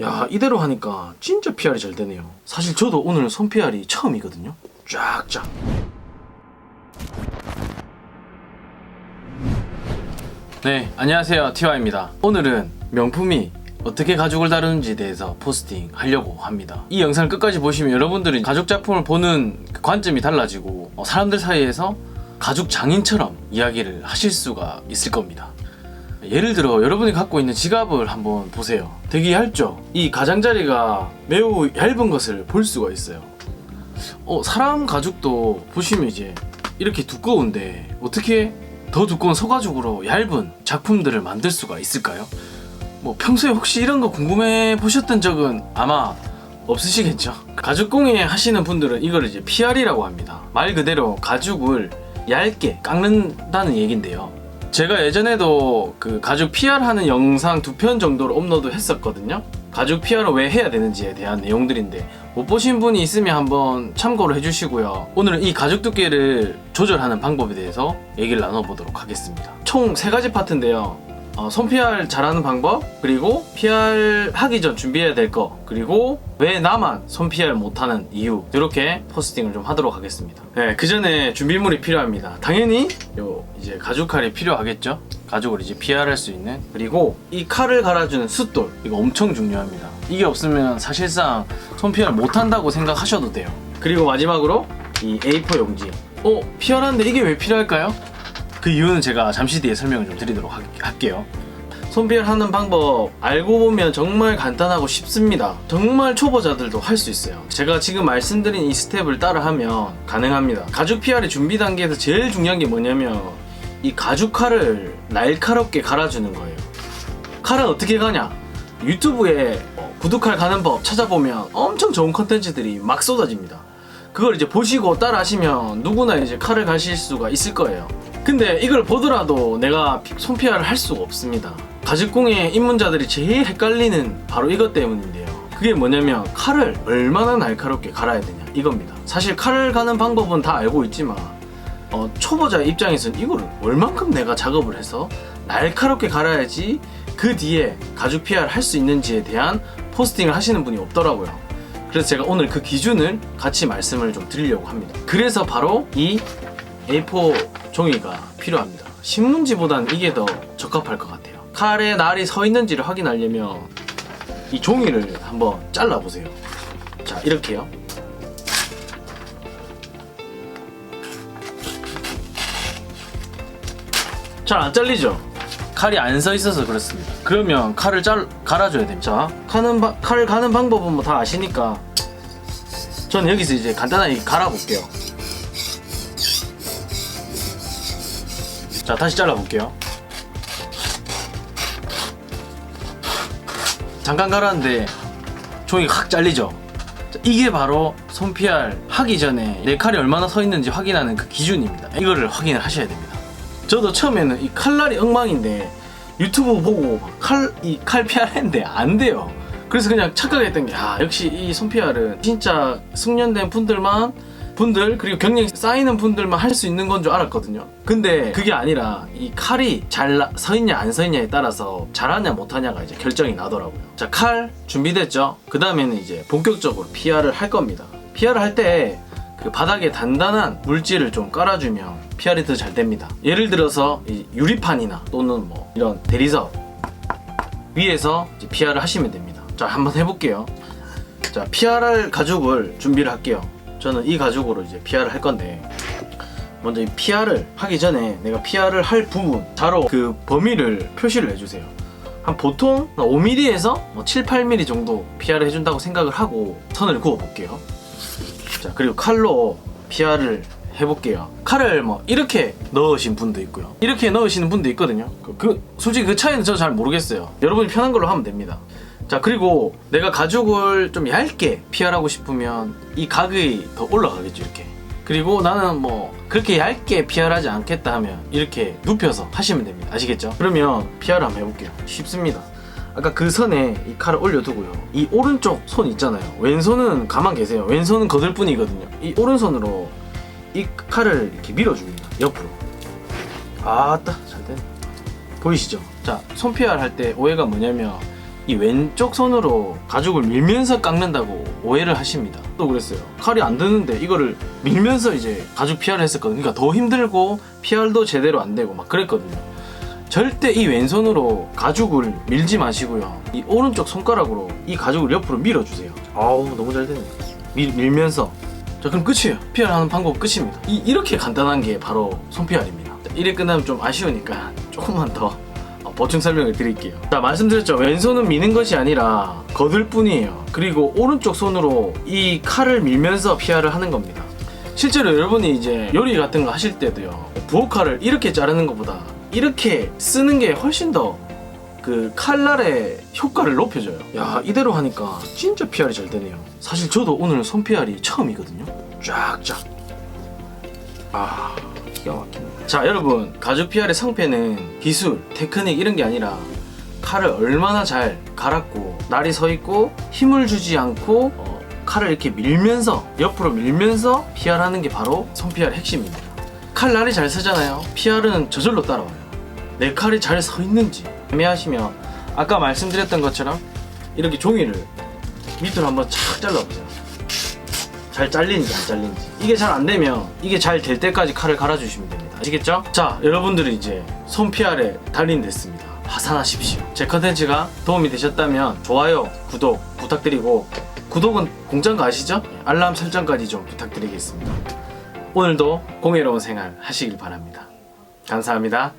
야, 이대로 하니까 진짜 PR이 잘 되네요. 사실 저도 오늘 손 PR이 처음이거든요. 쫙쫙. 네, 안녕하세요. TY입니다. 오늘은 명품이 어떻게 가죽을 다루는지에 대해서 포스팅 하려고 합니다. 이 영상을 끝까지 보시면 여러분들은 가죽 작품을 보는 관점이 달라지고 사람들 사이에서 가죽 장인처럼 이야기를 하실 수가 있을 겁니다. 예를 들어 여러분이 갖고 있는 지갑을 한번 보세요. 되게 얇죠? 이 가장자리가 매우 얇은 것을 볼 수가 있어요. 사람 가죽도 보시면 이제 이렇게 두꺼운데 어떻게 더 두꺼운 소가죽으로 얇은 작품들을 만들 수가 있을까요? 뭐 평소에 혹시 이런 거 궁금해 보셨던 적은 아마 없으시겠죠? 가죽공예 하시는 분들은 이걸 이제 PR이라고 합니다. 말 그대로 가죽을 얇게 깎는다는 얘긴데요. 제가 예전에도 그 가죽 PR 하는 영상 2편 정도로 업로드 했었거든요. 가죽 PR을 왜 해야 되는지에 대한 내용들인데 못 보신 분이 있으면 한번 참고를 해주시고요. 오늘은 이 가죽 두께를 조절하는 방법에 대해서 얘기를 나눠보도록 하겠습니다. 총 3가지 파트인데요. 손 PR 잘하는 방법, 그리고 PR 하기 전 준비해야 될 거, 그리고 왜 나만 손 PR 못하는 이유, 이렇게 포스팅을 좀 하도록 하겠습니다. 네, 그 전에 준비물이 필요합니다. 당연히 이제 가죽 칼이 필요하겠죠. 가죽을 이제 PR 할 수 있는, 그리고 이 칼을 갈아주는 숫돌, 이거 엄청 중요합니다. 이게 없으면 사실상 손 PR 못한다고 생각하셔도 돼요. 그리고 마지막으로 이 A4 용지. PR 하는데 이게 왜 필요할까요? 그 이유는 제가 잠시 뒤에 설명을 좀 드리도록 할게요. 손 PR 하는 방법 알고 보면 정말 간단하고 쉽습니다. 정말 초보자들도 할 수 있어요. 제가 지금 말씀드린 이 스텝을 따라하면 가능합니다. 가죽 PR의 준비 단계에서 제일 중요한 게 뭐냐면 이 가죽 칼을 날카롭게 갈아주는 거예요. 칼은 어떻게 가냐? 유튜브에 구두칼 가는 법 찾아보면 엄청 좋은 컨텐츠들이 막 쏟아집니다. 그걸 이제 보시고 따라 하시면 누구나 이제 칼을 가실 수가 있을 거예요. 근데 이걸 보더라도 내가 손 PR을 할 수가 없습니다. 가죽공예 입문자들이 제일 헷갈리는 바로 이것 때문인데요. 그게 뭐냐면 칼을 얼마나 날카롭게 갈아야 되냐 이겁니다. 사실 칼을 가는 방법은 다 알고 있지만 초보자 입장에서는 이거를 얼만큼 내가 작업을 해서 날카롭게 갈아야지 그 뒤에 가죽 PR 할 수 있는지에 대한 포스팅을 하시는 분이 없더라고요. 그래서 제가 오늘 그 기준을 같이 말씀을 좀 드리려고 합니다. 그래서 바로 이 A4 종이가 필요합니다. 신문지보다는 이게 더 적합할 것 같아요. 칼에 날이 서 있는지를 확인하려면 이 종이를 한번 잘라보세요. 자, 이렇게요. 잘 안 잘리죠? 칼이 안 서 있어서 그렇습니다. 그러면 칼을 갈아줘야 됩니다. 자, 칼을 가는 방법은 뭐 다 아시니까 저는 여기서 이제 간단하게 갈아볼게요. 자, 다시 잘라볼게요. 잠깐 갈았는데 종이가 확 잘리죠? 자, 이게 바로 손 PR 하기 전에 내 칼이 얼마나 서 있는지 확인하는 그 기준입니다. 이거를 확인을 하셔야 됩니다. 저도 처음에는 이 칼날이 엉망인데 유튜브 보고 이 칼 PR 했는데 안 돼요. 그래서 그냥 착각했던 게 역시 이 손 PR은 진짜 숙련된 분들 그리고 경력이 쌓이는 분들만 할 수 있는 건 줄 알았거든요. 근데 그게 아니라 이 칼이 잘 서 있냐 안 서 있냐에 따라서 잘하냐 못하냐가 이제 결정이 나더라고요. 자, 칼 준비됐죠? 그 다음에는 이제 본격적으로 PR을 할 겁니다. PR을 할 때 그 바닥에 단단한 물질을 좀 깔아주면 PR이 더 잘 됩니다. 예를 들어서 이 유리판이나 또는 뭐 이런 대리석 위에서 이제 PR을 하시면 됩니다. 자, 한번 해볼게요. 자, PR할 가죽을 준비를 할게요. 저는 이 가죽으로 이제 PR을 할 건데, 먼저 이 PR을 하기 전에 내가 PR을 할 부분 자로 그 범위를 표시를 해주세요. 한 보통 5mm에서 7, 8mm 정도 PR을 해준다고 생각을 하고 선을 그어 볼게요. 자, 그리고 칼로 PR을 해볼게요. 칼을 뭐 이렇게 넣으신 분도 있고요, 이렇게 넣으시는 분도 있거든요. 솔직히 그 차이는 저 잘 모르겠어요. 여러분이 편한 걸로 하면 됩니다. 자, 그리고 내가 가죽을 좀 얇게 PR하고 싶으면 이 각이 더 올라가겠죠, 이렇게. 그리고 나는 뭐 그렇게 얇게 PR하지 않겠다 하면 이렇게 눕혀서 하시면 됩니다. 아시겠죠? 그러면 PR 한번 해볼게요. 쉽습니다. 아까 그 선에 이 칼을 올려두고요, 이 오른쪽 손 있잖아요, 왼손은 가만 계세요. 왼손은 거들 뿐이거든요. 이 오른손으로 이 칼을 이렇게 밀어줍니다, 옆으로. 아따, 잘 되네. 보이시죠? 자, 손 PR 할 때 오해가 뭐냐면 이 왼쪽 손으로 가죽을 밀면서 깎는다고 오해를 하십니다. 또 그랬어요. 칼이 안 드는데 이거를 밀면서 이제 가죽 PR을 했었거든요. 그러니까 더 힘들고 PR도 제대로 안 되고 막 그랬거든요. 절대 이 왼손으로 가죽을 밀지 마시고요. 이 오른쪽 손가락으로 이 가죽을 옆으로 밀어주세요. 아우 너무 잘 되네. 밀면서. 자 그럼 끝이에요. PR 하는 방법 끝입니다. 이렇게 간단한 게 바로 손 PR입니다. 이래 끝나면 좀 아쉬우니까 조금만 더 보충 설명을 드릴게요. 자 말씀드렸죠. 왼손은 미는 것이 아니라 거들 뿐이에요. 그리고 오른쪽 손으로 이 칼을 밀면서 PR을 하는 겁니다. 실제로 여러분이 이제 요리 같은 거 하실 때도요, 부엌칼을 이렇게 자르는 것보다 이렇게 쓰는 게 훨씬 더 그 칼날의 효과를 높여줘요. 야 이대로 하니까 진짜 PR이 잘 되네요. 사실 저도 오늘 손 PR이 처음이거든요. 쫙쫙. 아 기가 막힙니다. 자 여러분, 가죽 PR의 성패는 기술, 테크닉 이런 게 아니라 칼을 얼마나 잘 갈았고 날이 서 있고 힘을 주지 않고 칼을 이렇게 밀면서 옆으로 밀면서 PR하는 게 바로 손 PR 핵심입니다. 칼 날이 잘 서잖아요. PR은 저절로 따라와요. 내 칼이 잘 서 있는지 애매하시면 아까 말씀드렸던 것처럼 이렇게 종이를 밑으로 한번 착 잘라보세요. 잘 잘리는지 안 잘리는지. 이게 잘 안 되면 이게 잘 될 때까지 칼을 갈아주시면 됩니다. 아시겠죠? 자 여러분들이 이제 손 PR에 달인됐습니다. 하산하십시오. 제 컨텐츠가 도움이 되셨다면 좋아요, 구독 부탁드리고, 구독은 공짜인 거 아시죠? 알람 설정까지 좀 부탁드리겠습니다. 오늘도 공예로운 생활 하시길 바랍니다. 감사합니다.